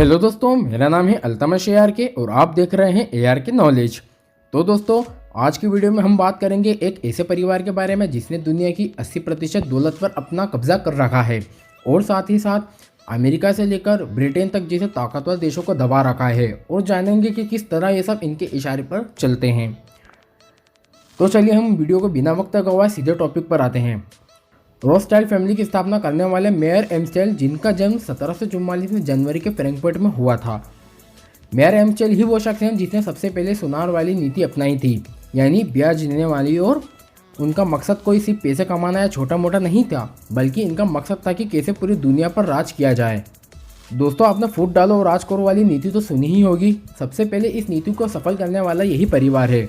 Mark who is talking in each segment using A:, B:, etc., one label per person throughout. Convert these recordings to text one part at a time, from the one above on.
A: Hello दोस्तों, मेरा नाम है अल्तमश ARK और आप देख रहे हैं ARK नॉलेज। तो दोस्तों, आज की वीडियो में हम बात करेंगे एक ऐसे परिवार के बारे में जिसने दुनिया की 80% दौलत पर अपना कब्जा कर रखा है और साथ ही साथ अमेरिका से लेकर ब्रिटेन तक जैसे ताकतवर देशों को दबा रखा है, और जानेंगे कि किस तरह ये सब इनके इशारे पर चलते हैं। तो चलिए हम वीडियो को बिना वक्त गवाए सीधे टॉपिक पर आते हैं। रोथस्चाइल्ड फैमिली की स्थापना करने वाले मेयर एम्स्टाइल, जिनका जन्म 1744 में जनवरी के फ्रैंकफर्ट में हुआ था। मेयर एम्स्टाइल ही वो शख्स हैं जिसने सबसे पहले सुनार वाली नीति अपनाई थी, यानी ब्याज देने वाली। और उनका मकसद कोई सिर्फ पैसे कमाना या छोटा मोटा नहीं था, बल्कि इनका मकसद था कि कैसे पूरी दुनिया पर राज किया जाए। दोस्तों, आपने फूट डालो और राज करो वाली नीति तो सुनी ही होगी। सबसे पहले इस नीति को सफल करने वाला यही परिवार है।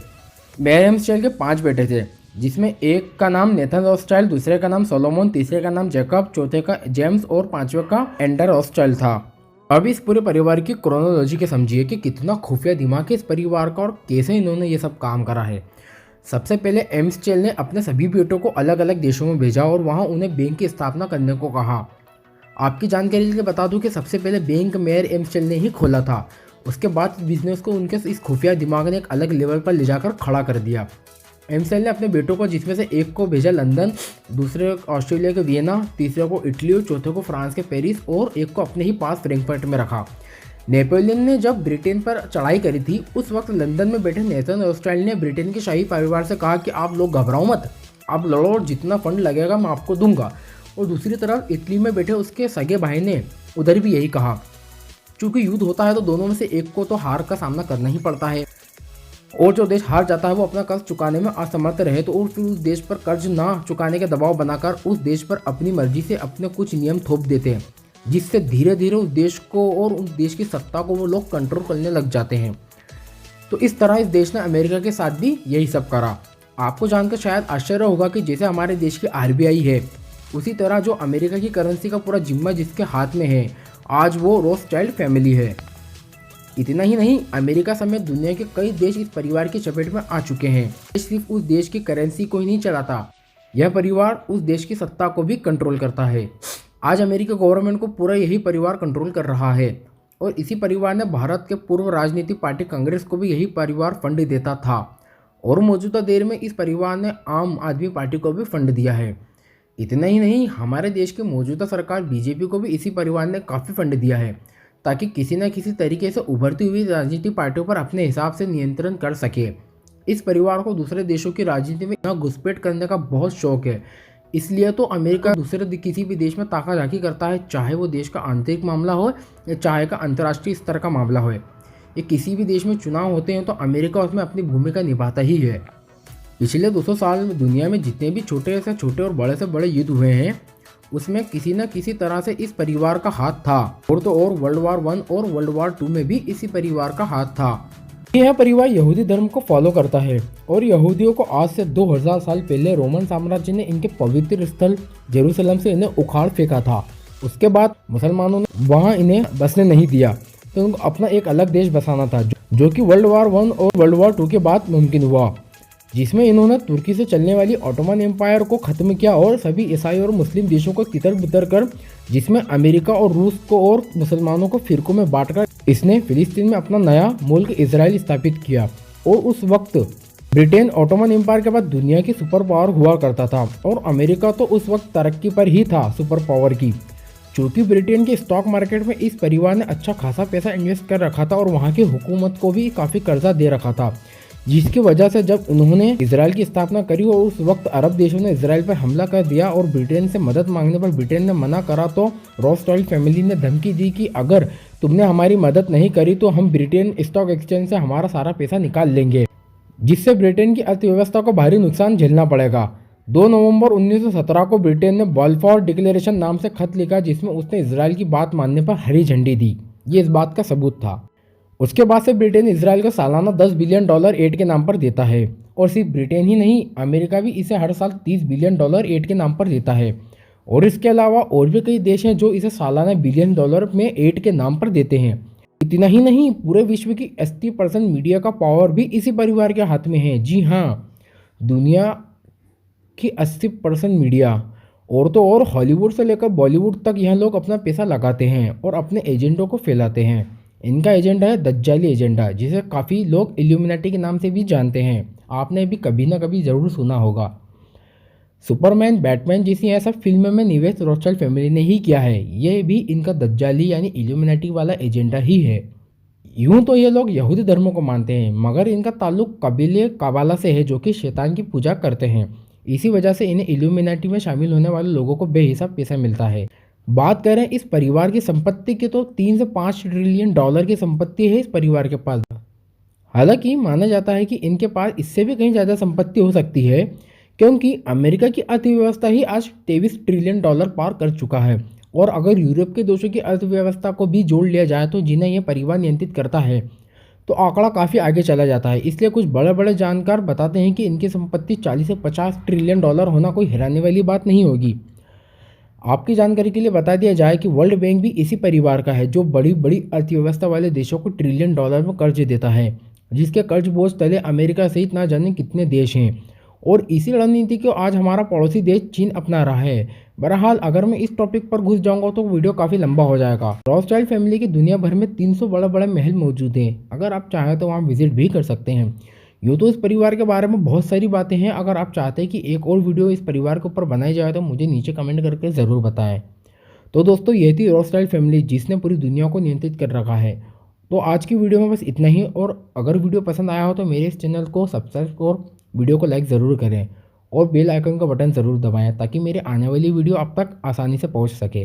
A: मेयर एम्स्टाइल के 5 बेटे थे, जिसमें एक का नाम नेथन रोथस्चाइल्ड, दूसरे का नाम सोलोमन, तीसरे का नाम जैकब, चौथे का जेम्स और पांचवे का एंडर रोथस्चाइल्ड था। अब इस पूरे परिवार की क्रोनोलॉजी के समझिए कि कितना खुफिया दिमाग है इस परिवार का और कैसे इन्होंने ये सब काम करा है। सबसे पहले एम्स्टाइल ने अपने सभी बेटों को अलग अलग देशों में भेजा और वहाँ उन्हें बैंक की स्थापना करने को कहा। आपकी जानकारी के लिए बता दूं कि सबसे पहले बैंक मेयर एम्स्टाइल ने ही खोला था। उसके बाद बिजनेस को उनके इस खुफिया दिमाग ने एक अलग लेवल पर ले जाकर खड़ा कर दिया। एम्स्टाइल ने अपने बेटों को, जिसमें से एक को भेजा लंदन, दूसरे ऑस्ट्रेलिया के वियना, तीसरे को इटली और चौथे को फ्रांस के पेरिस और एक को अपने ही पास फ्रैंकफर्ट में रखा। नेपोलियन ने जब ब्रिटेन पर चढ़ाई करी थी, उस वक्त लंदन में बैठे नेथन रोथस्चाइल्ड ने ब्रिटेन के शाही परिवार से कहा कि आप लोग घबराओ मत, आप लड़ो और जितना फंड लगेगा मैं आपको दूंगा। और दूसरी तरफ इटली में बैठे उसके सगे भाई ने उधर भी यही कहा। चूँकि युद्ध होता है तो दोनों में से एक को तो हार का सामना करना ही पड़ता है, और जो देश हार जाता है वो अपना कर्ज चुकाने में असमर्थ रहे तो और फिर उस देश पर कर्ज ना चुकाने के दबाव बनाकर उस देश पर अपनी मर्जी से अपने कुछ नियम थोप देते हैं, जिससे धीरे धीरे उस देश को और उस देश की सत्ता को वो लोग कंट्रोल करने लग जाते हैं। तो इस तरह इस देश ने अमेरिका के साथ भी यही सब करा। आपको जानकर शायद आश्चर्य होगा कि जैसे हमारे देश की RBI है, उसी तरह जो अमेरिका की करेंसी का पूरा जिम्मा जिसके हाथ में है, आज वो रोथस्चाइल्ड फैमिली है। इतना ही नहीं, अमेरिका समेत दुनिया के कई देश इस परिवार की चपेट में आ चुके हैं। सिर्फ उस देश की करेंसी को ही नहीं चलाता, यह परिवार उस देश की सत्ता को भी कंट्रोल करता है। आज अमेरिका गवर्नमेंट को पूरा यही परिवार कंट्रोल कर रहा है, और इसी परिवार ने भारत के पूर्व राजनीतिक पार्टी कांग्रेस को भी यही परिवार फंड देता था, और मौजूदा देर में इस परिवार ने आम आदमी पार्टी को भी फंड दिया है। इतना ही नहीं, हमारे देश की मौजूदा सरकार BJP को भी इसी परिवार ने काफ़ी फंड दिया है, ताकि किसी न किसी तरीके से उभरती हुई राजनीतिक पार्टियों पर अपने हिसाब से नियंत्रण कर सके। इस परिवार को दूसरे देशों की राजनीति में घुसपैठ करने का बहुत शौक है, इसलिए तो अमेरिका दूसरे किसी भी देश में ताका झाकी करता है, चाहे वो देश का आंतरिक मामला हो या चाहे का अंतर्राष्ट्रीय स्तर का मामला हो। ये किसी भी देश में चुनाव होते हैं तो अमेरिका उसमें अपनी भूमिका निभाता ही है। पिछले 200 साल में दुनिया में जितने भी छोटे से छोटे और बड़े से बड़े युद्ध हुए हैं, उसमें किसी न किसी तरह से इस परिवार का हाथ था, और तो और वर्ल्ड वार 1 और वर्ल्ड वार 2 में भी इसी परिवार का हाथ था। यह परिवार यहूदी धर्म को फॉलो करता है, और यहूदियों को आज से 2000 साल पहले रोमन साम्राज्य ने इनके पवित्र स्थल जेरूसलम से इन्हें उखाड़ फेंका था। उसके बाद मुसलमानों ने वहां इन्हें बसने नहीं दिया, तो उनको अपना एक अलग देश बसाना था, जो कि वर्ल्ड वार 1 और वर्ल्ड वार 2 के बाद मुमकिन हुआ, जिसमें इन्होंने तुर्की से चलने वाली ऑटोमन एम्पायर को खत्म किया और सभी ईसाई और मुस्लिम देशों को तितर बितर कर, जिसमें अमेरिका और रूस को और मुसलमानों को फिरकों में बांटकर इसने फिलिस्तीन में अपना नया मुल्क इजराइल स्थापित किया। और उस वक्त ब्रिटेन ऑटोमन एम्पायर के बाद दुनिया की सुपर पावर हुआ करता था, और अमेरिका तो उस वक्त तरक्की पर ही था सुपर पावर की। चूँकि ब्रिटेन के स्टॉक मार्केट में इस परिवार ने अच्छा खासा पैसा इन्वेस्ट कर रखा था और वहाँ की हुकूमत को भी काफ़ी कर्जा दे रखा था, जिसकी वजह से जब उन्होंने इसराइल की स्थापना करी और उस वक्त अरब देशों ने इसराइल पर हमला कर दिया और ब्रिटेन से मदद मांगने पर ब्रिटेन ने मना करा, तो रोथस्चाइल्ड फैमिली ने धमकी दी कि अगर तुमने हमारी मदद नहीं करी तो हम ब्रिटेन स्टॉक एक्सचेंज से हमारा सारा पैसा निकाल लेंगे, जिससे ब्रिटेन की अर्थव्यवस्था को भारी नुकसान झेलना पड़ेगा। 2 नवंबर 1917 को ब्रिटेन ने बाल्फोर डिक्लेरेशन नाम से खत लिखा, जिसमें उसने इसराइल की बात मानने पर हरी झंडी दी। ये इस बात का सबूत था। उसके बाद से ब्रिटेन इसराइल को सालाना $10 बिलियन एड के नाम पर देता है, और सिर्फ ब्रिटेन ही नहीं, अमेरिका भी इसे हर साल $30 बिलियन एड के नाम पर देता है। और इसके अलावा और भी कई देश हैं जो इसे सालाना $बिलियन में एड के नाम पर देते हैं। इतना ही नहीं, पूरे विश्व की 80% मीडिया का पावर भी इसी परिवार के हाथ में है। जी हाँ, दुनिया की 80% मीडिया और तो और हॉलीवुड से लेकर बॉलीवुड तक यह लोग अपना पैसा लगाते हैं और अपने एजेंटों को फैलाते हैं। इनका एजेंडा है दज्जाली एजेंडा, जिसे काफ़ी लोग इल्यूमिनाटी के नाम से भी जानते हैं। आपने भी कभी ना कभी ज़रूर सुना होगा। सुपरमैन, बैटमैन जैसी यह सब फिल्म में निवेश रोथस्चाइल्ड फैमिली ने ही किया है। ये भी इनका दज्जाली यानी इल्यूमिनाटी वाला एजेंडा ही है। यूं तो ये लोग यहूदी धर्म को मानते हैं, मगर इनका ताल्लुक कबीले काबाला से है, जो कि शैतान की पूजा करते हैं। इसी वजह से इन्हें इल्यूमिनाटी में शामिल होने वाले लोगों को बेहिसाब पैसा मिलता है। बात करें इस परिवार की संपत्ति की, तो 3 से 5 ट्रिलियन डॉलर की संपत्ति है इस परिवार के पास। हालांकि माना जाता है कि इनके पास इससे भी कहीं ज़्यादा संपत्ति हो सकती है, क्योंकि अमेरिका की अर्थव्यवस्था ही आज 23 ट्रिलियन डॉलर पार कर चुका है। और अगर यूरोप के देशों की अर्थव्यवस्था को भी जोड़ लिया जाए, तो जिन्हें यह परिवार नियंत्रित करता है, तो आंकड़ा काफ़ी आगे चला जाता है। इसलिए कुछ बड़े बड़े जानकार बताते हैं कि इनकी संपत्ति 40 से 50 ट्रिलियन डॉलर होना कोई हैरानी वाली बात नहीं होगी। आपकी जानकारी के लिए बता दिया जाए कि वर्ल्ड बैंक भी इसी परिवार का है, जो बड़ी बड़ी अर्थव्यवस्था वाले देशों को ट्रिलियन डॉलर में कर्ज देता है, जिसके कर्ज बोझ तले अमेरिका सहित ना जाने कितने देश हैं। और इसी रणनीति को आज हमारा पड़ोसी देश चीन अपना रहा है। बहरहाल अगर मैं इस टॉपिक पर घुस जाऊंगा तो वीडियो काफ़ी लंबा हो जाएगा। रॉथस्चाइल्ड फैमिली की दुनिया भर में 300 बड़े बड़े महल मौजूद हैं। अगर आप चाहें तो वहाँ विजिट भी कर सकते हैं। यूँ तो इस परिवार के बारे में बहुत सारी बातें हैं। अगर आप चाहते हैं कि एक और वीडियो इस परिवार के ऊपर बनाई जाए, तो मुझे नीचे कमेंट करके ज़रूर बताएं। तो दोस्तों, ये थी रॉथस्चाइल्ड फैमिली, जिसने पूरी दुनिया को नियंत्रित कर रखा है। तो आज की वीडियो में बस इतना ही। और अगर वीडियो पसंद आया हो तो मेरे इस चैनल को सब्सक्राइब और वीडियो को लाइक ज़रूर करें, और बेल आइकन का बटन ज़रूर दबाएं, ताकि मेरे आने वाली वीडियो आप तक आसानी से पहुंच सके।